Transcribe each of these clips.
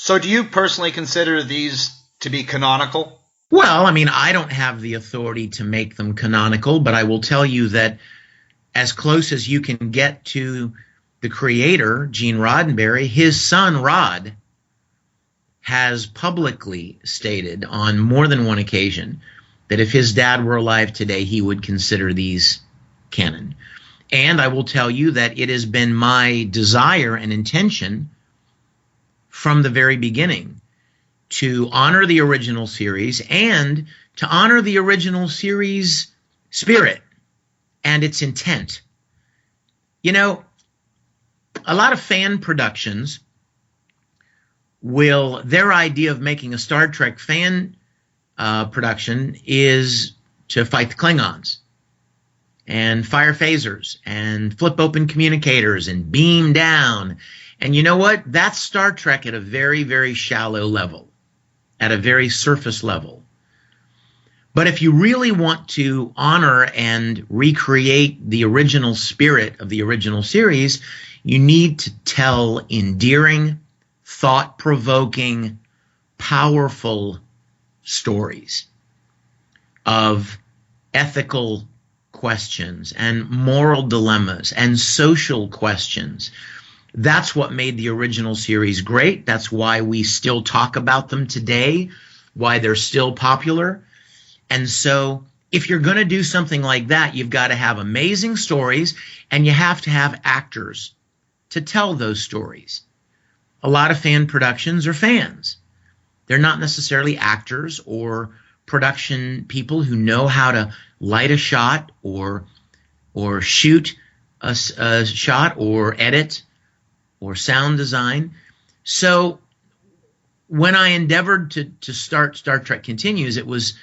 So do you personally consider these to be canonical? Well, I mean, I don't have the authority to make them canonical, but I will tell you that as close as you can get to the creator, Gene Roddenberry, his son Rod has publicly stated on more than one occasion that if his dad were alive today, he would consider these canon. And I will tell you that it has been my desire and intention from the very beginning to honor the original series and to honor the original series spirit and its intent. You know, a lot of fan productions their idea of making a Star Trek fan production is to fight the Klingons and fire phasers and flip open communicators and beam down. And you know what? That's Star Trek at a very, very shallow level, at a very surface level. But if you really want to honor and recreate the original spirit of the original series, you need to tell endearing, thought-provoking, powerful stories of ethical questions and moral dilemmas and social questions. That's what made the original series great. That's why we still talk about them today, why they're still popular. And so if you're going to do something like that, you've got to have amazing stories and you have to have actors to tell those stories. A lot of fan productions are fans. They're not necessarily actors or production people who know how to light a shot or shoot a shot or edit or sound design. So when I endeavored to start Star Trek Continues, it was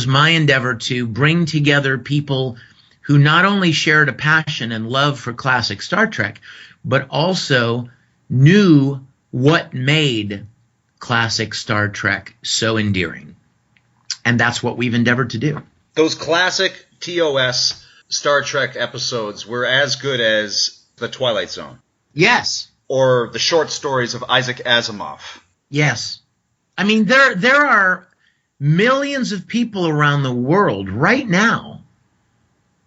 my endeavor to bring together people who not only shared a passion and love for classic Star Trek, but also knew what made classic Star Trek so endearing. And that's what we've endeavored to do. Those classic TOS Star Trek episodes were as good as The Twilight Zone. Yes. Or the short stories of Isaac Asimov. Yes. I mean, there are millions of people around the world right now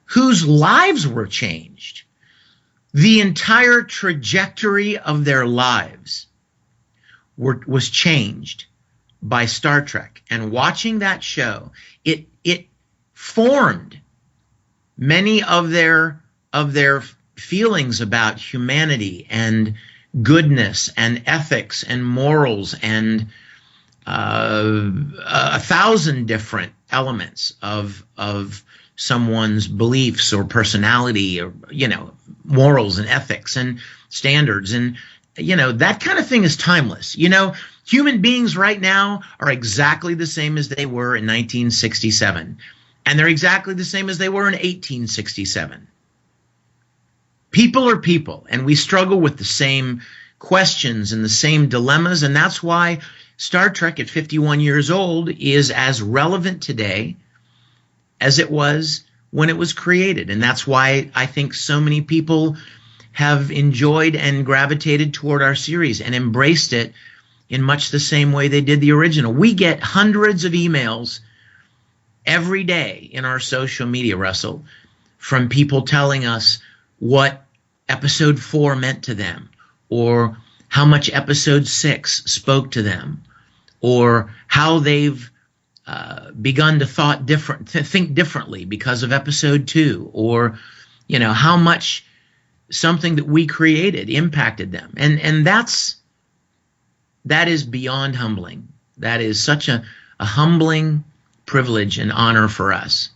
whose lives were changed. The entire trajectory of their lives was changed by Star Trek. And watching that show, it formed many of their feelings about humanity and goodness and ethics and morals and 1,000 different elements of someone's beliefs or personality or, morals and ethics and standards. And, that kind of thing is timeless. Human beings right now are exactly the same as they were in 1967. And they're exactly the same as they were in 1867. People are people, and we struggle with the same questions and the same dilemmas. And that's why Star Trek at 51 years old is as relevant today as it was when it was created. And that's why I think so many people have enjoyed and gravitated toward our series and embraced it in much the same way they did the original. We get hundreds of emails every day in our social media, Russell, from people telling us what episode 4 meant to them, or how much episode 6 spoke to them, or how they've begun to think differently because of episode 2, or how much something that we created impacted them. And that is beyond humbling. That is such a humbling privilege and honor for us